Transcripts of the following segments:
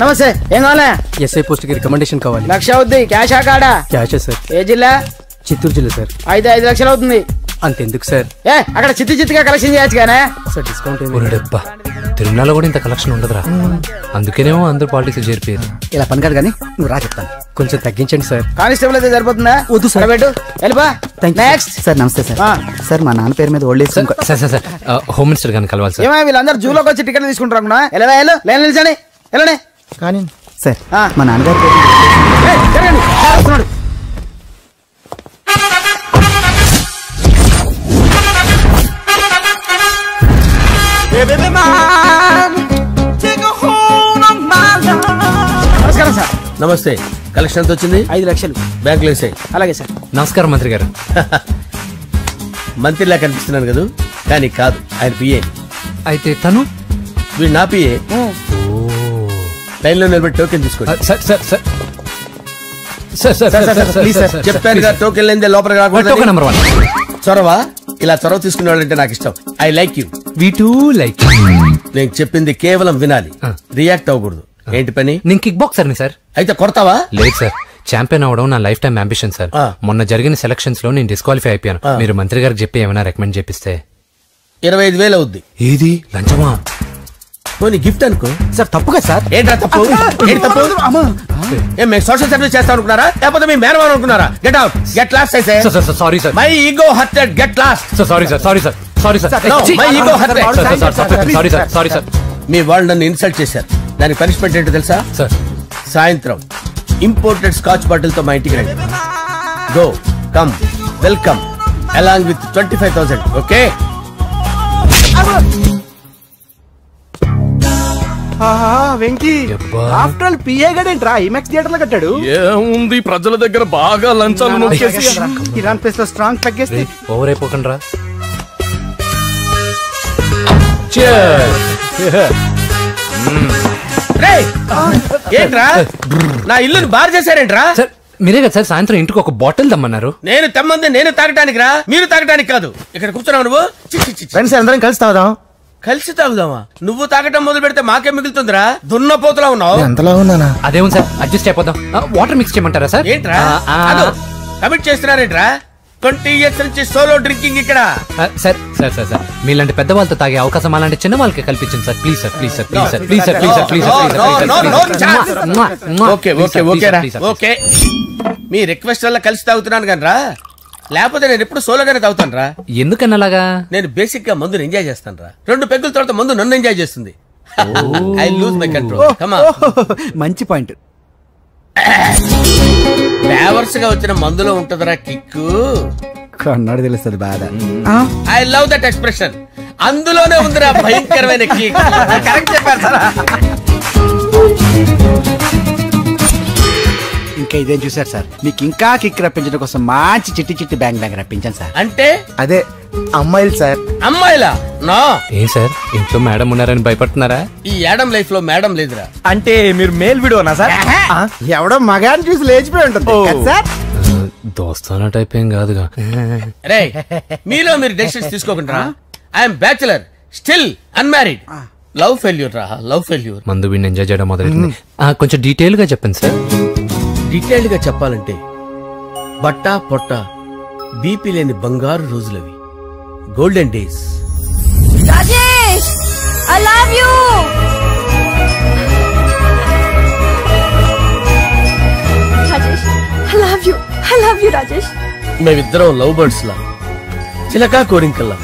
నమస్తే. ఏం కావాలా? ఎస్ఐ పోస్ట్ కి రికమెండేషన్ కావాలి. 1,00,000 అవుద్ది. క్యాషా కాడా? క్యాషే సార్. ఏ జిల్లా? చిత్తూరు జిల్లా సార్. అయితే 5 లక్షలు అవుతుంది. అంతెందుకు సార్? అక్కడ చిత్తుగా కలెక్షన్ చేయొచ్చు కానీ సార్ డిస్కౌంట్ డబ్బా తిరుమలలో కూడా ఇంత కలెక్షన్ ఉండదురా. అందుకేనేమో అందరూ పాలిటిక్స్ చేరిపోయారు. ఇలా పని కాదు కానీ నువ్వు రా చెప్తాను. కొంచెం తగ్గించండి సార్. కానిస్టేబుల్ అయితే సరిపోతుందా? వద్దు సార్. పెట్టు వెళ్ళిపా. Next sir. నమస్తే సార్. సార్ మా నాన్న పేరు మీద old age sir home minister గారిని కలవాలి సార్. ఏమో వీళ్ళందరూ జూలోకి వచ్చి టికెట్ తీసుకుంటారు అనుకున్నా. లైన్ నిలిచండి. వెళ్ళండి. కానీ సార్ మా నాన్నగారి పేరు నమస్కారం సార్. నమస్తే. కలెక్షన్ ఎంత వచ్చింది? 5 లక్షలు. బ్యాంకులో వేసాయి. అలాగే సార్. నమస్కారం మంత్రి గారు. మంత్రిలా కనిపిస్తున్నాను కదా, కానీ కాదు, ఆయన పిఏ. అయితే తను వీడు నా పిఏ. లైన్ లో నిలబెట్టి టోకెన్ తీసుకోండి. చెప్పాను కదా, టోకెన్ లేదే లోపలికి రాకూడదు. నెంబర్ 1 చొరవ. ఇలా చొరవ తీసుకునే వాళ్ళంటే నాకు ఇష్టం. I like you. We two like. నేను చెప్పింది కేవలం వినాలి, రియాక్ట్ అవ్వకూడదు. ఏంటి పని? నేను కిక్ బాక్సర్ ని సార్. అయితే కొడతావా? లేదు సార్, ఛాంపియన్ అవడం నా లైఫ్ టైం అంబిషన్ సార్. మొన్న జరిగిన సెలక్షన్స్ లో నేను డిస్క్వాలిఫై అయిపోయాను. మీరు మంత్రి గారికి చెప్పి ఏమైనా రికమెండ్ చేపిస్తే. 25,000 అవుద్ది. ఏది లంచమా? పోనీ గిఫ్ట్ అనుకో సార్. తప్పుగా సార్. ఏంట్రా తప్పు? ఏంటి తప్పు? ఏం మేము సోషల్ సర్వీస్ చేస్తాం అనుకున్నారా, లేకపోతే మీ మేనమాన్ అనుకున్నారా? Get out, get lost. అయితే sorry sir, my ego hurted, get lost. Sorry sir, sorry sir, sorry sir, my ego hurted. Sorry sir, sorry sir. మీ వాళ్ళు నన్ను ఇన్సల్ట్ చేశారు. దానికి పనిష్మెంట్ ఏంటో తెలుసా? సార్ సాయంత్రం ఇంపోర్టెడ్ స్కాచ్ బాటిల్ తో మా ఇంటికి రండి. Go come welcome along with 25,000. Okay? Venky after all PA గడేంట్రా ఇమెక్స్ థియేటర్ లో కట్టాడు. ఏముంది, ప్రజల దగ్గర బాగా లంచాలు నొక్కేసి ఇరాన్ ప్లేస్ లో స్ట్రాంగ్ తగ్గేస్తే ఓవర్ అయిపోకండి రా. ఏంట్రా నా ఇల్లుని బార్ చేశారేంట్రా? సార్ మీరే కదా సార్ సాయంత్రం ఇంటికి ఒక బాటిల్ దమ్మన్నారు. నేను తెమ్మంది నేను తాగటానికి రా, మీరు తాగటానికి కాదు. ఇక్కడ కూర్చున్నావు నువ్వు. ఫ్రెండ్స్ అందరం కలిసి తాగుదాం. కలిసి తాగుదామా? నువ్వు తాగటం మొదలు పెడితే మాకే మిగులుతుందిరా. దున్నపోతులా ఉన్నావు. ఎంతలా ఉన్నానా? అదేం సార్, అడ్జస్ట్ అయిపోదాం. వాటర్ మిక్స్ చేయమంటారా సార్? ఏంట్రా కమిట్ చేస్తున్నారేంట్రా? 20 years నుంచి సోలో డ్రింకింగ్ ఇక్కడ. సార్ సార్ సార్ సార్ మీలాంటి పెద్ద వాళ్ళతో తాగే అవకాశం అలాంటి చిన్న వాళ్ళకి కల్పించండి sir. Please sir, please sir, please sir, please sir, please sir, please sir. Okay, me request వల్ల కలిసి తాగుతున్నాను కానీ రా, లేకపోతే నేను ఎప్పుడు సోలోగానే తాగుతాను రా. ఎందుకన్నా అలాగా? నేను బేసిక్ గా మందుని ఎంజాయ్ చేస్తాను రా. 2 పెగ్గుల తర్వాత మందు నన్ను ఎంజాయ్ చేస్తుంది. I lose my control. మంచి పాయింట్. ఫ్లేవర్స్ గా వచ్చిన మందులో ఉంటదరా కిక్కు. కన్నాడు తెలుస్తుంది బాధ. I love that expression. అందులోనే ఉందిరా భయంకరమైన కిక్. కరెక్ట్ చెప్పారు సార్. ఇంకా ఇదేం చూసారు సార్, మీకు ఇంకా కిక్ రప్పించడం కోసం మంచి చిట్టి చిట్టి బ్యాంక్ బ్యాంక్ రప్పించాను సార్. అంటే అదే అమ్మాయిలు సార్. అమ్మాయిలా? నా ఏం సార్ ఇంట్లో మేడం ఉన్నారని భయపడుతున్నారా? ఈ యాడమ్ లైఫ్ లో మేడం లేదురా. అంటే మీరు మేల్ వీడియోనా సార్? ఎవడో మగాన్ని చూసి లేచిపోయి ఉంటుంది సార్. దోస్తానా టైప్ ఏం కాదుగా. రే మీలో మీరు డెసిషన్స్ తీసుకోకుండా. I'm bachelor, still unmarried. Love failure రా, లవ్ ఫెయిల్యూర్. మందు వీడిని ఎంజాయ్ చేయడం మొదలైంది. కొంచెం డీటెయిల్ గా చెప్పండి సార్. డీటెయిల్డ్ గా చెప్పాలంటే బట్టా పొట్ట బీపీ లేని బంగారు రోజులవి, golden days. Rajesh, I love you. Rajesh, I love you. I love you, Rajesh. మేమిద్దరం లవ్ బర్డ్స్ లా, చిలకా కోరింకల్లా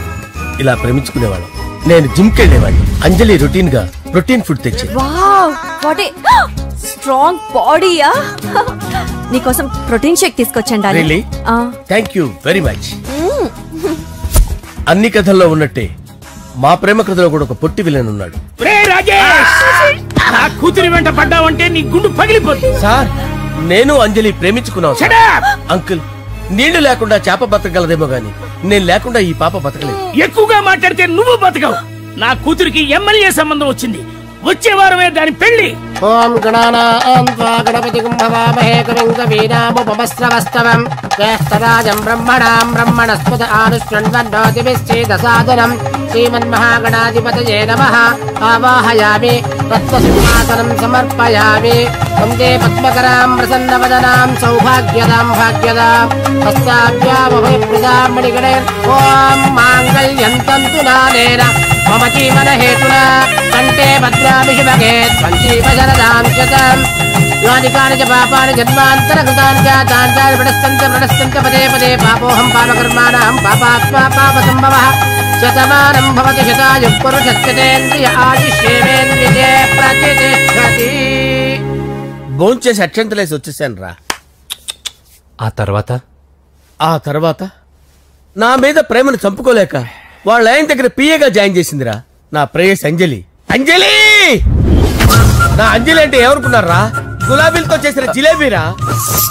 ఇలా ప్రేమించుకునేవాళ్ళం. నేను జిమ్ కెళ్ళేవాడిని. అంజలి రొటీన్ గా ప్రోటీన్ ఫుడ్ తెచ్చి. వావ్, వాట్ ఏ స్ట్రాంగ్ బాడీయా. నీకోసం ప్రోటీన్ షేక్ తీసుకొచ్చండి. Really? Thank you very much. అన్ని కథల్లో ఉన్నట్టే మా ప్రేమ కథలో కూడా ఒక పొట్టి విలన్ ఉన్నాడు. కూతురి వెంట పడ్డావంటే నీ గుండు పగిలిపోతుంది. సార్ నేను అంజలి ప్రేమించుకున్నాను. అంకుల్, నీళ్లు లేకుండా చేప బతకగలదేమో గాని నేను లేకుండా ఈ పాప బతకలేదు. ఎక్కువగా మాట్లాడితే నువ్వు బతకవు. నా కూతురికి ఎమ్మెల్యే సంబంధం వచ్చింది. వచ్చే వారమే దాని పెళ్లి. ఓం గణానాం గణపతి కుంభవామహే కవిం కవీనాముపమస్రవస్తవం జ్యేష్ఠరాజం బ్రహ్మణాం బ్రహ్మణస్పత ఆనుష్ణ్వన్నోతిభిశ్చేదసాదనం శ్రీమన్మహాగణాధిపతయే నమః ఆవాహయామి తత్వసింహాసనం సమర్పయామి వందే పద్మకరాం ప్రసన్నవదనాం సౌభాగ్యదాం భాగ్యదాం హస్తాభ్యామభయప్రదాం మణిగణైర్ ఓం మాంగళ్యం తంతునానేన మమ జీవనహేతునా కంఠే భద్రామి శుభగే సంజీవశరదాం శతం యాని కాని చ పాపాని జన్మాంతరకృతాని చ తాని ప్రణశ్యంత పదే పదే పాపోహం పాపకర్మాణం పాపాత్మా పాపసంభవః శతమానం భవతి శతాయుః పురుషస్యేంద్రియ ఆయుష్యేంద్రియే ప్రతిష్టతి. భోంచేసి అక్షంతలేసి వచ్చేసాను రా. ఆ తర్వాత నా మీద ప్రేమను చంపుకోలేక వాళ్ళ ఆయన దగ్గర పిఏగా జాయిన్ చేసిందిరా నా ప్రేయస్ అంజలి. అంజలి నా అంజలి అంటే ఏమనుకున్నారా? గులాబీలతో చేసిన జిలేబీరా.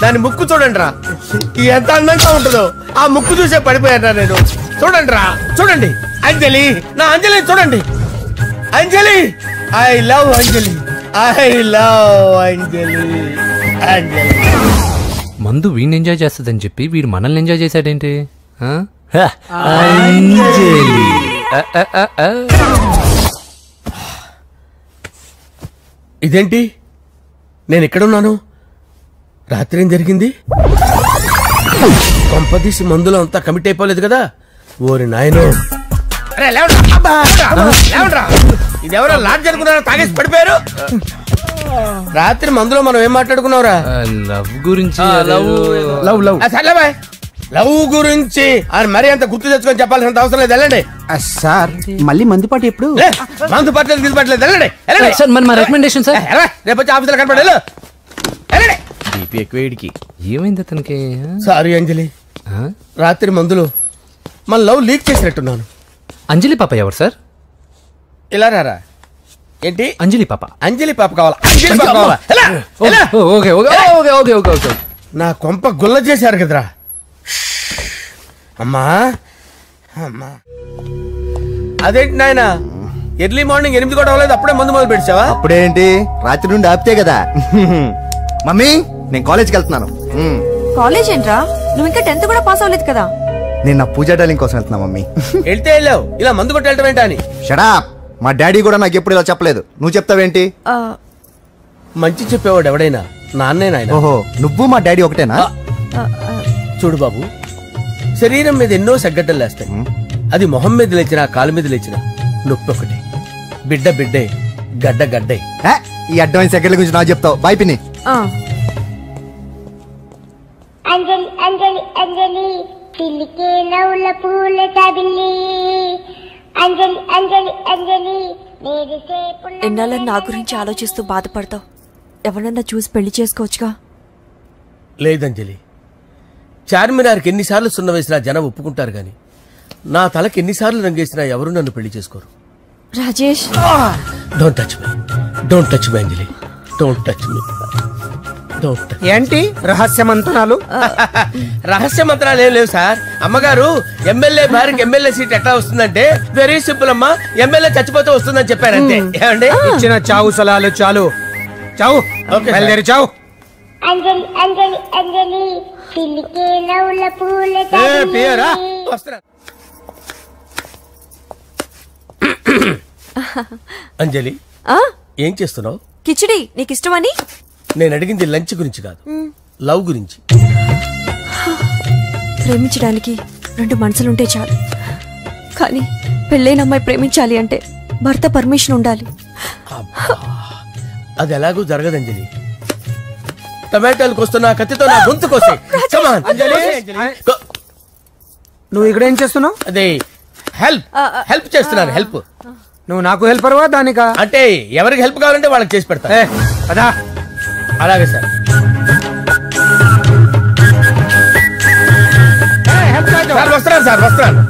దాని ముక్కు చూడండి రా, ఎంత అందంగా ఉంటుందో. ఆ ముక్కు చూసే పడిపోయారా నేను. చూడండి రా, చూడండి అంజలి, నా అంజలి చూడండి. Anjali, I love Anjali, I love Anjali. Anjali మందు వీడిని ఎంజాయ్ చేస్తుందని చెప్పి వీడు మనల్ని ఎంజాయ్ చేశాడేంటి? ఇదేంటి నేను ఎక్కడున్నాను? రాత్రి ఏం జరిగింది? కొంపదీసి మందులో అంతా కమిట్ అయిపోలేదు కదా? ఓరి నాయనో, ఇదెవరో లాడ్జ్ అనుకున్నారా? తాగేసి పడిపోయారు. రాత్రి మందులో మనం ఏం మాట్లాడుకున్నావురా? లవ్ గురించి. లవ్ గురించి మరి అంత గుర్తు తెచ్చుకొని చెప్పాల్సినంత అవసరం లేదు. వెళ్ళండి సార్. మళ్ళీ మందుపాటి ఎప్పుడు? మందు పట్టలేదు, తీసుపట్టలేదు. వెళ్ళండి సార్, మరి మా రికమెండేషన్ సార్. రేపు వచ్చి ఆఫీసులో కనపడే. ఏమైంది అతనికి? సారీ అంజలి, రాత్రి మందులో మన లవ్ లీక్ చేసినట్టున్నాను. అంజలి పాప ఎవరు సార్? ఇలా రారా. ఏంటి? అంజలి పాప. అంజలి పాప కావాలా? అంజలి పాప కావాలా? Okay okay okay okay okay okay. నా కొంప గుల్ల చేశారు కదరా. అమ్మా అమ్మా, అదేంటి నాయన ఎర్లీ మార్నింగ్ 8 కూడా అవ్వలేదు, అప్పుడే మందు మొదలు పెట్టావా? అప్పుడేంటి, రాత్రి నుండి ఆపితే కదా. మమ్మీ, నేను కాలేజ్కి వెళ్తున్నాను. కాలేజ్ ఏంట్రా? నువ్వు ఇంకా 10th కూడా పాస్ అవ్వలేదు కదా. నేను నా పూజా డాలింగ్ కోసం వెళ్తున్నా మమ్మీ. వెళ్తే వెళ్ళావు, ఇలా మందు కొట్టి వెళ్ళటం ఏంటా అని. షడాప్. మా డాడీ కూడా నాకు ఎప్పుడు ఇలా చెప్పలేదు. నువ్వు చెప్తావేంటి? మంచి చెప్పేవాడు ఎవడైనా నాన్నే నాయన. ఓహో, నువ్వు మా డాడీ ఒకటేనా? చూడు బాబు, శరీరం మీద ఎన్నో సగ్గడ్డలు లేస్తాయి. అది మొహం మీద లేచినా కాలు మీద లేచినా నొప్పి ఒకటే. బిడ్డ బిడ్డే, గడ్డ గడ్డే. ఈ అడ్వాన్స్ సెకండ్ల గురించి నాకు చెప్తావు. బాయ్ పిన్ని. అంజలి అంజలి అంజలి పిల్లికే నవ్వుల పూల చబిల్లి. అంజలి అంజలి అంజలి ఎన్నాళ్ళ నా గురించి ఆలోచిస్తూ బాధపడతావు? ఎవరన్నా చూసి పెళ్లి చేసుకోవచ్చుగా. లేదంజలి, చార్మినార్కి ఎన్నిసార్లు సున్న వేసినా జనం ఒప్పుకుంటారు గాని నా తలకి ఎన్నిసార్లు రంగేసినా ఎవరు నన్ను పెళ్లి చేసుకోరు. Rajesh, don't touch me, don't touch me Anjali, don't touch me. ఏంటి రహస్య మంత్రాలు? రహస్య మంత్రాలు ఏం లేవు సార్. అమ్మగారు ఎమ్మెల్యే భార్యకి ఎమ్మెల్యే సీట్ ఎట్లా వస్తుందంటే వెరీ సింపుల్ అమ్మా, ఎమ్మెల్యే చచ్చిపోతే వస్తుందని చెప్పారంతే. ఏమండి, ఇచ్చిన చావు సలాలు చాలు. చావు, బయలుదేరి చావు. అంజలి అంజలి అంజలి పిల్లికే నవ్వుల పూల చబిల్లి. అంజలి, ఏం చేస్తున్నావు? కిచిడి నీకు ఇష్టమని. నేను అడిగింది లంచ్ గురించి కాదు, లవ్ గురించి. ప్రేమించడానికి 2 మనసులుంటే చాలు, కానీ పెళ్ళైన అమ్మాయి ప్రేమించాలి అంటే భర్త పర్మిషన్ ఉండాలి. అది ఎలాగూ జరగదంజలి. టమాటాలు కోస్తున్నా కత్తితో నా గొంతు కోసే. నువ్వు ఇక్కడ ఏం చేస్తున్నావు? అదే హెల్ప్ చేస్తున్నాను. హెల్ప్. నువ్వు నాకు హెల్పర్వా దానికా? అంటే ఎవరికి హెల్ప్ కావాలంటే వాళ్ళకి చేసి పెడతా. అదా, అలాగే సార్. వస్తున్నాను సార్, వస్తున్నాను.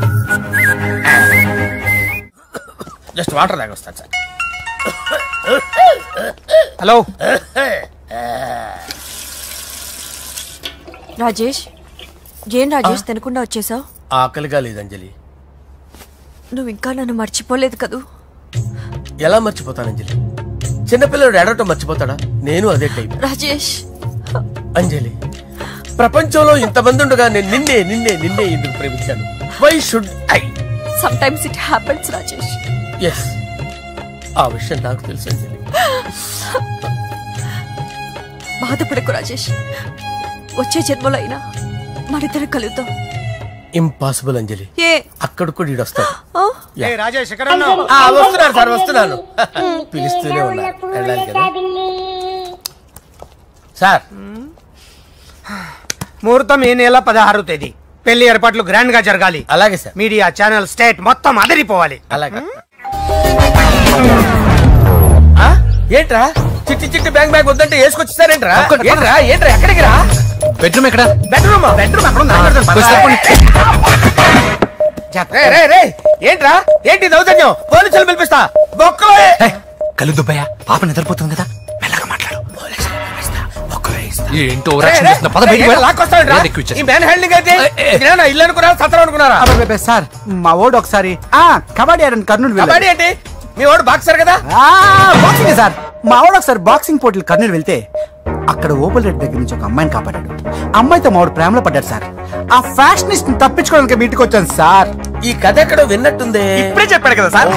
జస్ట్ వాటర్ దాకా వస్తాను సార్. హలో రాజేష్, ఏం రాజేష్ తినకుండా వచ్చేసావు? ఆకలిగా లేదంజలి. నువ్వు ఇంకా నన్ను మర్చిపోలేదు కదూ? ఎలా మర్చిపోతానంజలి? చిన్నపిల్లడు ఏడవటం మర్చిపోతాడా? నేను అదే టైప్. రాజేష్, అంజలి, ప్రపంచంలో ఇంతమంది ఉండగా నేను నిన్నే నిన్నే నిన్నే ఎందుకు ప్రేమించాను? Why should I? sometimes it happens, Rajesh. Yes, ఆ విషయం నాకు తెలుసు అంజలి. బాధపడకు రాజేష్, వచ్చే జన్మలో అయినా మనిద్దరం కలుద్దాం. ఇంపాసిబుల్ అంజలి, ఏ అక్కడ కూడా ఈడు వస్తాడు. రాజేష్ వస్తున్నాను సార్, వస్తున్నాను. పిలుస్తూనే ఉన్నారు, వెళ్ళాలి కదా సార్. ముహూర్తం ఈ నెల 16వ తేదీ. పెళ్లి ఏర్పాట్లు గ్రాండ్ గా జరగాలి. అలాగే సార్. మీడియా, ఛానల్, స్టేట్ మొత్తం అదిరిపోవాలి. అలాగే. ఏంట్రా చిట్టి చిట్టి బ్యాంక్ బ్యాగ్ వద్దంటే వేసుకొచ్చేసారేంట్రా? ఏంట్రా ఏంట్రా ఎక్కడికి రా? బెడ్రూమ్ ఎక్కడ? బెడ్రూమ్ అక్కడ ఏంట్రా? ఏంటి దౌర్జన్యం? పోలీసులు పిలిపిస్తా. బొక్కలో కళ్ళు దుబ్బయ్యా, పాప నిద్రపోతుంది కదా, మెల్లగా మాట్లాడు. ఏంటో ఇల్లు అనుకున్నారా, సత్రం అనుకున్నారా? సార్ మా ఓడు ఒకసారి కబడ్డీ ఆడని కర్నూలు కబడ్డీ ఏంటి? మీ వాడు బాక్సర్ కదా? Boxing sir. మా వాడు ఒకసారి బాక్సింగ్ పోటీలు కర్నూలు వెళ్తే అక్కడ ఓపెల్ రెడ్డి దగ్గర నుంచి ఒక అమ్మాయిని కాపాడాడు. అమ్మాయితో మా వాడు ప్రేమలో పడ్డాడు సార్. ఆ ఫ్యాషనిస్ట్ తప్పించుకోవడానికి మీటికి వచ్చాను సార్. ఈ కథ ఎక్కడో విన్నట్టుంది. ఇప్పుడే చెప్పాడు కదా సార్.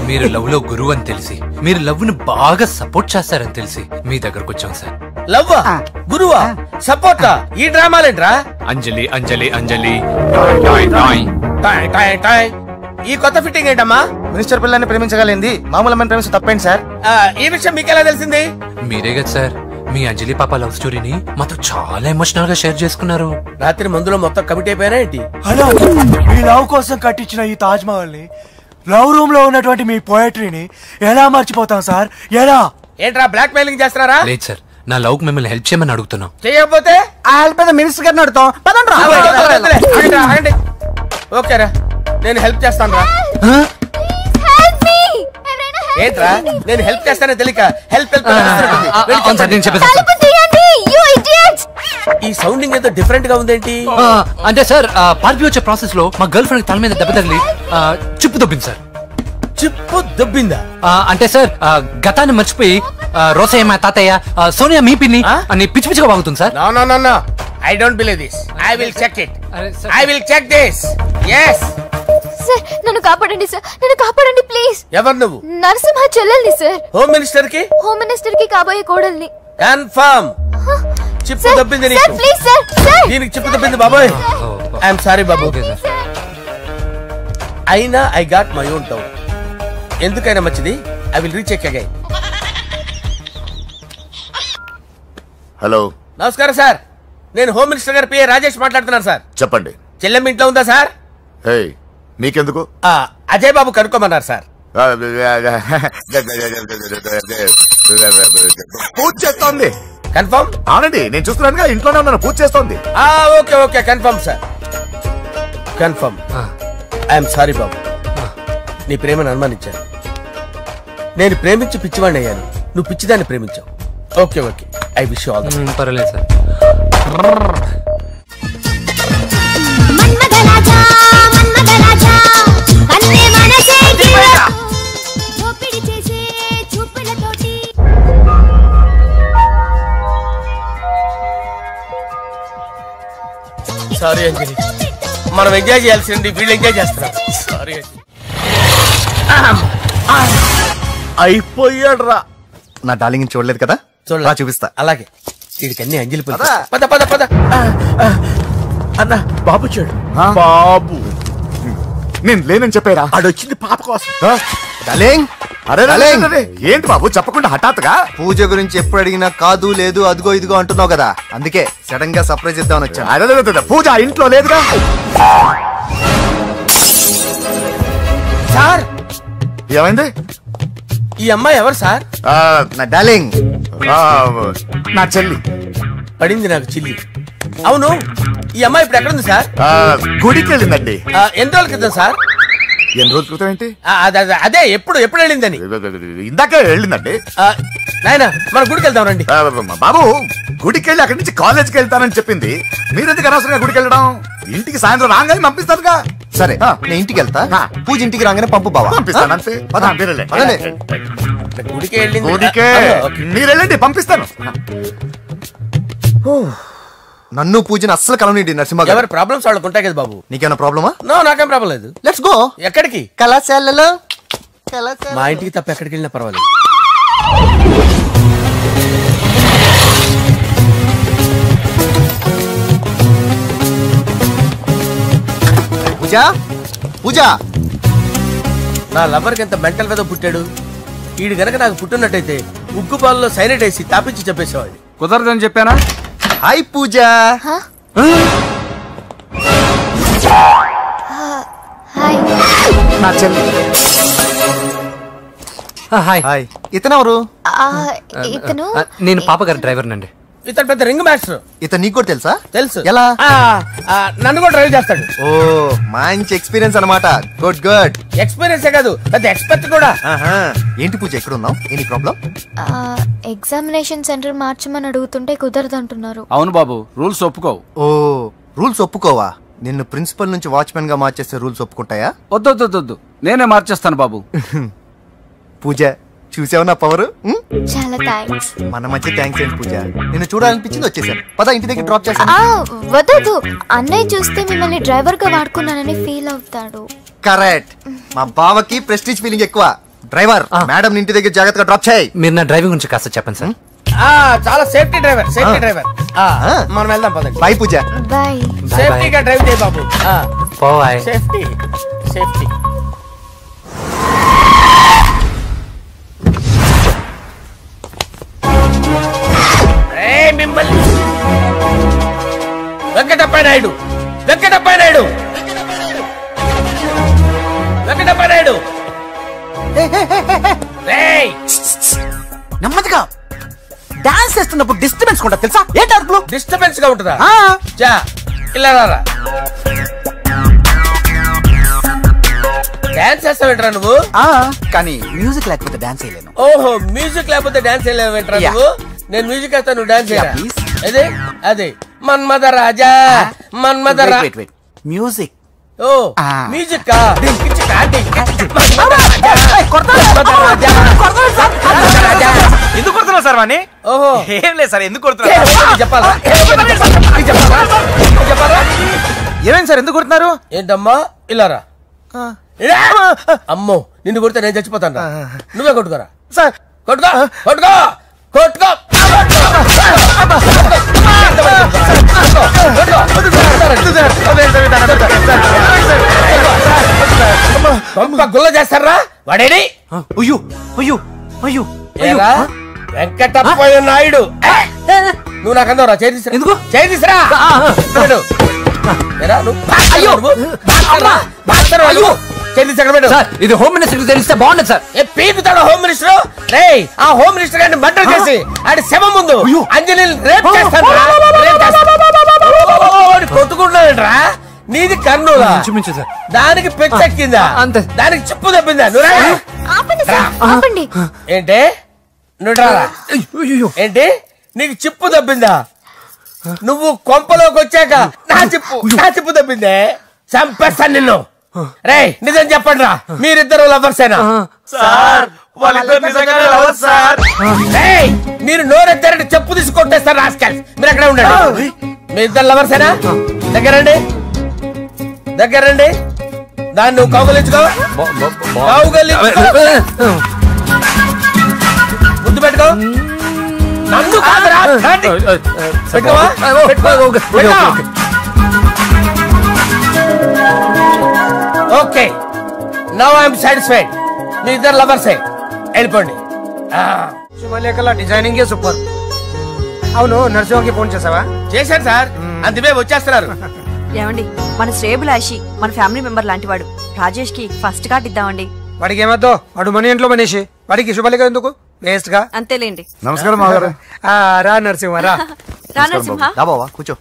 మీరు లవ్ లో గురువు అని తెలిసి, మీరు లవ్ ను బాగా సపోర్ట్ చేస్తారని తెలిసి మీ దగ్గరకు వచ్చాం సార్. లవ్ గురువా సపోర్టా? ఈ డ్రామాలేంట్రా? అంజలి అంజలి అంజలి. ఈ కొత్త ఫిట్టింగ్ ఏంటమ్మా? మినిస్టర్ పిల్లని ప్రేమించగలిగింది మామూలు అమ్మని ప్రేమించి తప్పేంటి సార్? ఈ విషయం మీకెలా తెలిసింది? మీరే కదా సార్ మీ అంజలి పాప లవ్ స్టోరీని మాతో చాలా ఎమోషనల్ గా షేర్ చేసుకున్నారు. రాత్రి మందులో మొత్తం కమిటీ అయిపోయారా ఏంటి? హలో, మీ లవ్ కోసం కట్టించిన ఈ తాజ్ మహల్ ని, లవ్ రూమ్ లో ఉన్నటువంటి మీ పోయట్రీని ఎలా మర్చిపోతాం సార్? ఎలా? ఏంట్రా బ్లాక్ మెయిలింగ్ చేస్తున్నారా? లేదు సార్, నా లవ్ కు మిమ్మల్ని హెల్ప్ చేయమని అడుగుతున్నాం. చేయకపోతే ఆ హెల్ప్ అయితే మినిస్టర్ గారిని అడుగుతాం. ఓకేరా, నేను హెల్ప్ చేస్తాను రా. ఏంట్రా నేను హెల్ప్ చేస్తానే తెలియక హెల్ప్ ఈ సౌండింగ్ ఏదో డిఫరెంట్ గా ఉందేంటి? అంటే సార్ పార్టీ వచ్చే ప్రాసెస్ లో మా గర్ల్ ఫ్రెండ్ తల మీద దెబ్బ తగిలి చిప్పు దొబ్బింది సార్. చిప్పు దొబ్బిందా? అంటే సార్ గతాన్ని మర్చిపోయి రోసయ్య మా తాతయ్య, సోనియా మీ పిన్ని అని పిచ్చి పిచ్చిగా వాగుతుంది sir. No I don't believe this. I will check it. I will check this. yes sir, నన్ను కాపాడండి సార్, నన్ను కాపాడండి ప్లీజ్. ఎవరు నువ్వు? నరసింహ చెల్లెల్ని సార్. హోమ్ మినిస్టర్ కి? హోమ్ మినిస్టర్ కి కాబోయే కోడల్ని. కన్ఫర్మ్. చిప్పు దొబ్బింది నీకు. Please sir. సార్ దీనికి చిప్పు దొబ్బింది బాబోయ్. ఐఎమ్ సారీ బాబు. అయినా I got my own town. ఎందుకైనా మంచిది, I will recheck again. Hello, నమస్కారం సార్. నేను హోమ్ మినిస్టర్ గారి పిఏ రాజేష్ మాట్లాడుతున్నాను సార్. చెప్పండి. చెల్లెమ్మ ఇంట్లో ఉందా సార్? హే, మీకెందుకు? అజయ్ బాబు కనుక్కోమన్నారు సార్. పూజ చేస్తోంది. కన్ఫర్మ్? అవునండి, నేను చూస్తున్నానుగా, ఇంట్లోనే ఉన్నాను, పూజ చేస్తోంది. Okay confirm sir, confirm. I'm sorry బాబు, నీ ప్రేమను అనుమానించాను. నేను ప్రేమించి పిచ్చివాడిని అయ్యాను, నువ్వు పిచ్చిదాన్ని ప్రేమించావు. Okay I wish you all the best. పర్వాలేదు సార్. సారీ అంజలి, మనం ఎంజాయ్ చేయాల్సింది వీళ్ళు ఎంజాయ్ చేస్తున్నారు. సారీ అయిపోయాడు రా. నా డార్లింగ్ చూడలేదు కదా, చూడరా చూపిస్తా. అలాగే, వీడికి అన్ని అంజలి పద పద. అన్న బాబు చూడు. బాబు నేను లేనని చెప్పారా? ఆడొచ్చింది పాప కోసం. డార్లింగ్, అరే ఏంటి బాబు చెప్పకుండా హఠాత్తుగా? పూజ గురించి ఎప్పుడు అడిగినా కాదు లేదు అదిగో ఇదిగో అంటున్నావు కదా, అందుకే సడన్ గా సర్ప్రైజ్ ఇద్దామని వచ్చాను. అదే పూజ ఇంట్లో లేదుగా సార్. ఏమైంది? ఈ అమ్మాయి ఎవరు సార్? నా డార్లింగ్, నా చెల్లి. పడింది నాకు చిల్లి. అవును, ఈ అమ్మాయి ఇప్పుడు ఎక్కడుంది సార్? గుడికి వెళ్ళిందండి. ఎన్ని రోజుల క్రితం సార్? ఎన్ని రోజుల క్రితం ఏంటి? అదే ఎప్పుడు వెళ్ళిందని? ఇందాకే వెళ్ళిందండి. నాయన మన గుడికి వెళ్తాం రండి. బాబు గుడికి వెళ్ళి అక్కడి నుంచి కాలేజ్కి వెళ్తానని చెప్పింది. మీరెందుకు అనవసరంగా గుడికి వెళ్ళడం? ఇంటికి సాయంత్రం రాగానే పంపిస్తారుగా. సరే నేను ఇంటికి వెళ్తా, పూజ ఇంటికి రాగానే పంపు బావా. పంపిస్తాను అంతే. గుడికి వెళ్ళింది. గుడికే మీరు వెళ్ళండి, పంపిస్తాను. నన్ను పూజని అస్సలు కలవనీయండి నరసింహ గారు. ఎవరి ప్రాబ్లమ్స్ వాళ్ళకు ఉంటాయి కదా బాబు. నీకేమైనా ప్రాబ్లమా? నో, నాకేం ప్రాబ్లం లేదు. Let's go. ఎక్కడికి? కళాశాలలో. మా ఇంటికి తప్ప ఎక్కడికి వెళ్ళినా పర్వాలేదు. పూజ పూజ, నా లవర్కి ఎంత మెంటల్ మీద పుట్టాడు. వీడు గనక నాకు పుట్టినట్టయితే ఉగ్గు పాలలో సైలెంట్ వేసి తాపించి చెప్పేసేవాడిని. కుదరదని చెప్పానా? హాయ్ పూజ. నా చెల్లి. హాయ్. హాయ్. ఇతనెవరు? ఇతను నేను పాప గారి డ్రైవర్ నండి. ఇతను పెద్ద రింగ్ మాస్టర్. ఇతను నీకు కూడా తెలుసా? తెలుసు. ఎలా? నన్ను కూడా డ్రైవ్ చేస్తాడు. ఓ మంచి ఎక్స్పీరియన్స్ అన్నమాట. Good good. ఎక్స్పీరియన్సే కాదు, పెద్ద ఎక్స్పర్ట్ కూడా. ఏంటి పూజ ఎక్కడ ఉన్నావు? Any problem? ఎగ్జామినేషన్ సెంటర్ మార్చమని అడుగుతుంటే కుదరదంటున్నారు. అవును బాబు, రూల్స్ ఒప్పుకోవు. ఓ రూల్స్ ఒప్పుకోవా? నిన్ను ప్రిన్సిపల్ నుంచి వాచ్మెన్ గా మార్చేస్తే రూల్స్ ఒప్పుకుంటాయా? వద్దు, నేనే మార్చేస్తాను బాబు. పూజ చూసావు నా పవర్? చాలా థ్యాంక్స్. మన మధ్య థ్యాంక్స్ ఏంటి పూజ, నిన్ను చూడాలనిపించింది వచ్చేసాను. పద ఇంటి దగ్గర డ్రాప్ చేస్తాను. వద్దు, అన్నయ్య చూస్తే మిమ్మల్ని డ్రైవర్ గా వాడుకున్నానని ఫీల్ అవుతాడు. కరెక్ట్. మా బావకి ప్రెస్టీజ్ ఫీలింగ్ ఎక్కువ. డ్రైవర్, మేడం ఇంటి దగ్గర జాగ్రత్తగా డ్రాప్ చేయి. మీరు నా డ్రైవింగ్ గురించి కాస్త చెప్పండి సార్. చాలా సేఫ్టీ డ్రైవర్. మనం వెళ్దాం పదండి. బై పూజ. బాయ్. సేఫ్టీగా డ్రైవ్ చేయి బాబు. బాయ్. Safety safety. మిమ్మల్ని వెంకటప్ప నాయుడు నెమ్మదిగా డాన్స్ చేస్తున్నప్పుడు డిస్టర్బెన్స్ కూడా తెలుసా? ఏంటి అరుపులు? డిస్టర్బెన్స్ గా ఉంటుందా? ఇలా రారా. డాన్స్ చేస్తావేంట్రా నువ్వు? కానీ మ్యూజిక్ లేకపోతే డాన్స్ చేయలేను. ఓహో, మ్యూజిక్ లేకపోతే డాన్స్ చేయలేవేంట్రా నువ్వు? నేను మ్యూజిక్ వేస్తా, నువ్వు డాన్స్ చేయరా? అదే అదే మన్మథ రాజా. మ్యూజిక్. ఓ మ్యూజిక్. ఎందుకు కొడుతున్నా సార్ వాణ్ణి? ఓహో ఏం లేదు సార్, ఎందుకు కొడుతున్నా? చెప్పాలా? ఏమైంది సార్, ఎందుకు కొడుతున్నారు? ఏంటమ్మా ఇలా రా. అమ్మో, నిన్ను కొడితే నేను చచ్చిపోతాను. నువ్వే కొట్టుకోరా సార్. కొట్టుకో కొట్టుకో కొట్టుకో. గుల్ల చేస్తారా వాడేడి? వెంకటప్ప నాయుడు. నువ్వు నాకు అందరా చేతిరా? ఎందుకు చేతిరా? ఇది హోమ్ మినిస్టర్ తెలిస్తే బాగుండదు సార్. పీకుతాడు హోమ్ మినిస్టర్. రే, ఆ హోమ్ మినిస్టర్ గారిని మర్డర్ చేసి ఆడి శవం ముందు అంజలి రేప్ చేస్తాను. కొట్టుకుంటున్నాడంట్రా. నీది కన్నులా? దానికి పెచ్చెక్కిందా? దానికి చిప్పు తప్పిందా? ఏంటి నువ్వు రారా? ఏంటి నీకు చిప్పు తప్పిందా? నువ్వు కొంపలోకి వచ్చాక నా చిప్పు తప్పిందే. చంపేస్తాను నిన్ను. రే, నిజం చెప్పండి రా, మీరిద్దరు లవర్సేనా? మీరు నోరెత్తారంటే చెప్పు తీసి కొట్టేస్తారు రాస్కల్స్. మీరు అక్కడే ఉండండి. మీ ఇద్దరు లవర్సేనా? దగ్గరండి. దాన్ని నువ్వు కౌగలించుకో. ముద్దు పెట్టుకో. నన్ను కాదురా. Okay, now I'm satisfied. మీ ఇద్దరు లవర్సే, వెళ్ళిపోండి. శుభలేఖల డిజైనింగ్ సూపర్. అవును, నరసింహకి ఫోన్ చేసావా? చేశాను సార్, అందుకే వచ్చేస్తున్నారు. ఏమండి, మన శ్రేయబులాషి మన ఫ్యామిలీ మెంబర్ లాంటి వాడు. రాజేష్ కి ఫస్ట్ కార్డ్ ఇద్దామండి. వాడికి ఏమద్దో, వాడు మన ఇంట్లో మనిషి. వాడికి శుభలేఖ ఎందుకు? వేస్ట్ గా. అంతేలేండి. నమస్కారం మాగారు. రా నరసింహ రా. రా నరసింహ. కూర్చో.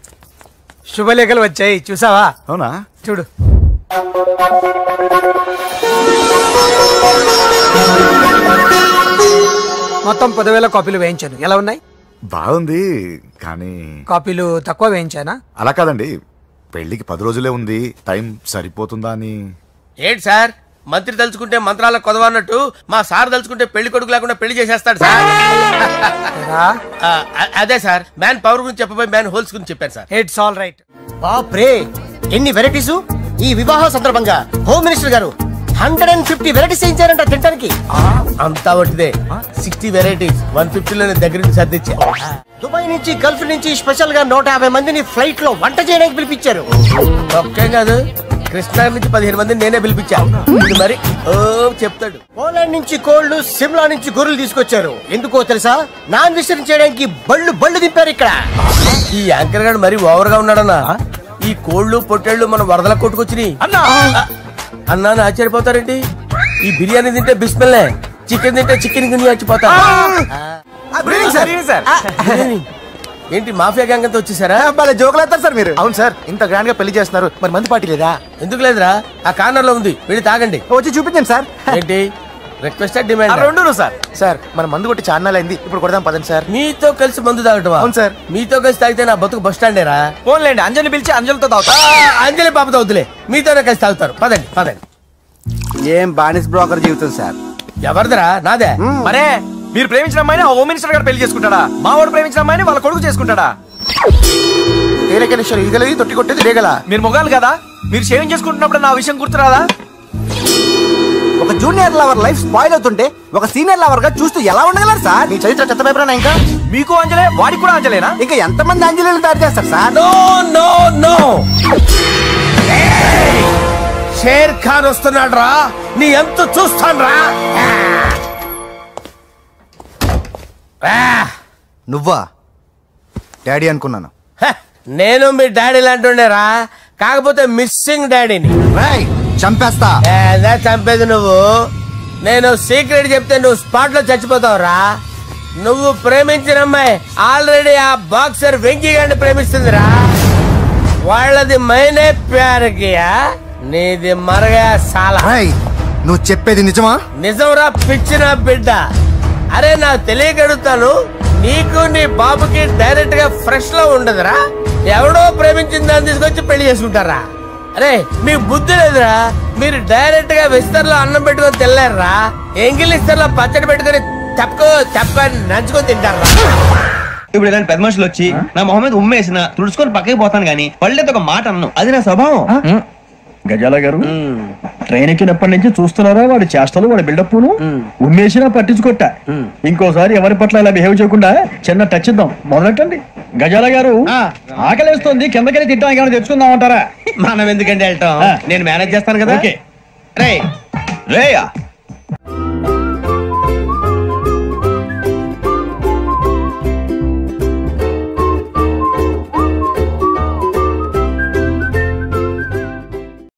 శుభలేఖలు వచ్చాయి, చూసావా? అవునా? చూడు. మొత్తం 10,000 కాపీలు వేయించాను. ఎలా ఉన్నాయి? బాగుంది, కానీ కాపీలు తక్కువ వేయించానా? అలా కాదండి, పెళ్లికి 10 రోజులే ఉంది, టైం సరిపోతుందా అని. ఏంటి సార్, మంత్రి తలుచుకుంటే మంత్రాలకు కొదవన్నట్టు మా సార్ తలుచుకుంటే పెళ్లి కొడుకు లేకుండా పెళ్లి చేసేస్తాడు సార్. అదే సార్ మ్యాన్ పవర్ గురించి చెప్పబోయి మ్యాన్ హోల్స్ గురించి చెప్పాను సార్. It's all right. బాప్రే ఎన్ని వెరైటీస్! ఈ వివాహ సందర్భంగా హోమ్ మినిస్టర్ గారు 150 వెరైటీస్ చేయించారంట తినడానికి. అంతా ఒకటిదే 60 వెరైటీస్ 150లో దగ్గర నుంచి సర్దిచ్చా. దుబాయ్ నుంచి గల్ఫ్ నుంచి స్పెషల్ గా 150 మందిని ఫ్లైట్ లో వంట చేయడానికి పిలిపించారు. ఒక్కే కాదు కృష్ణా నుంచి 15 మందిని నేనే పిలిపించాను. మరి ఓ చెప్తాడు. పోలాండ్ నుంచి కోళ్లు, సిమ్లా నుంచి గొర్రెలు తీసుకొచ్చారు. ఎందుకో తెలుసా? నాన్ వెజిటేరియన్ చేయడానికి బళ్ళు దింపారు ఇక్కడ. ఈ యాంకర్ గారు మరి ఓవర్ గా ఉన్నాడన్నా. ఈ కోళ్లు పొట్టేళ్లు మన వరదల కొట్టుకొచ్చినాయి అన్నా ఆశ్చర్యపోతారేంటి? ఈ బిర్యానీ తింటే బిస్మిల్లే, చికెన్ తింటే చికెన్ గిన్నె చచ్చిపోతా. ఏంటి మాఫియా గ్యాంగ్ అంతా వచ్చేసారా? జోకులు వేస్తారు సార్ మీరు. అవును సార్, ఇంత గ్రాండ్ గా పెళ్లి చేస్తున్నారు, మరి మందు పార్టీ లేదా? ఎందుకు లేదురా, ఆ కార్నర్ లో ఉంది, వెళ్ళి తాగండి. వచ్చి చూపించండి సార్. ఏంటి రిక్వెస్ట్ డిమాండ్? రెండు సార్. సార్ మన మందు కొట్టి చాన్నాలు అయింది, ఇప్పుడు కొడదాం పదండి సార్. మీతో కలిసి మందు తాగటమా? అవును సార్. మీతో కలిసి తాగితే నా బతుకు బస్ స్టాండేరా? ఫోన్లేండి, అంజలి పిలిచి అంజలితో తాగుతా. అంజలి పాపతో వద్దులే, మీతోనే కలిసి తాగుతారు. పదండి పదండి. ఏం బానిస్ బ్రోకర్ జీవితం సార్. ఎవరిదిరా? నాదే. మరే మీరు ప్రేమించిన అమ్మాయిని ఆ హోమ్ మినిస్టర్ గారు పెళ్లి చేసుకుంటాడా? మావాడు ప్రేమించిన అమ్మాయిని వాళ్ళ కొడుకు చేసుకుంటాడా? ఈగలది తొట్టి కొట్టేది రేగల. మీరు మొగాలు కదా, మీరు షేవింగ్ చేసుకుంటున్నప్పుడు నా విషయం గుర్తురాదా? ఒక జూనియర్ లవర్ లైఫ్ స్పాయిల్ అవుతుంటే ఒక సీనియర్ లవర్ గా చూస్తూ ఎలా ఉండగలరు సార్? మీ చరిత్ర చెత్త పేపర్ ఇంకా మీకు అంజలే, వాడికి కూడా అంజలేనా? ఇంకా ఎంతమంది అంజలీలు తయారు చేస్తారు sir? No no no, Sher Khan వస్తున్నాడు రా, నీ ఎంత చూస్తాను రా. నువ్వా? డాడీ అనుకున్నాను. నేను మీ డాడీ లాంటి రా, కాకపోతే మిస్సింగ్ డాడీని. చంపేస్తా. చంపేది నువ్వు. నేను సీక్రెట్ చెప్తే నువ్వు స్పాట్ లో చచ్చిపోతావు రా. నువ్వు ప్రేమించిన అమ్మాయి ఆల్రెడీ ఆ బాక్సర్ వెంకీ గారిని ప్రేమిస్తుందిరా. వాళ్ళది మైనే ప్యార్ కియా, నీది మరగా సాలా. నువ్వు చెప్పేది నిజమా? నిజంరా పిచ్చిన బిడ్డ. అరే నాకు తెలియగడుగుతాను, నీకు నీ బాబుకి డైరెక్ట్ గా ఫ్రెష్ లో ఉండదురా. ఎవడో ప్రేమించిన దాన్ని తీసుకొచ్చి పెళ్లి చేసుకుంటారా? అరే మీకు బుద్ధి లేదురా. మీరు డైరెక్ట్ గా విస్తర్లో అన్నం పెట్టుకొని తినలేరురా. ఎంగిల్ ఇస్తర్లో పచ్చడి పెట్టుకొని తప్పని నంచుకొని తింటారా? ఇప్పుడు ఇలాంటి పెద్ద మనుషులు వచ్చి నా మొహం మీద ఉమ్మేసిన తుడుచుకొని పక్కకి పోతాను గానీ పళ్ళేతో ఒక మాట అన్నాను, అది నా స్వభావం. గజాల గారు ట్రైన్ ఎక్కినప్పటి నుంచి చూస్తున్నారా వాడి చేష్టలు, వాడి బిల్డప్ ఉమ్మేసినా పట్టించుకోట. ఇంకోసారి ఎవరి పట్ల ఇలా బిహేవ్ చేయకుండా చిన్న టచ్ ఇద్దాం, మొదలెట్టండి. గజాల గారు ఆకలేస్తుంది, కిందకెళ్ళి తిట్టడానికి ఏమైనా తెచ్చుకుందాం అంటారా? మనం ఎందుకంటే వెళ్తాం, నేను మేనేజ్ చేస్తాను కదా. రేయా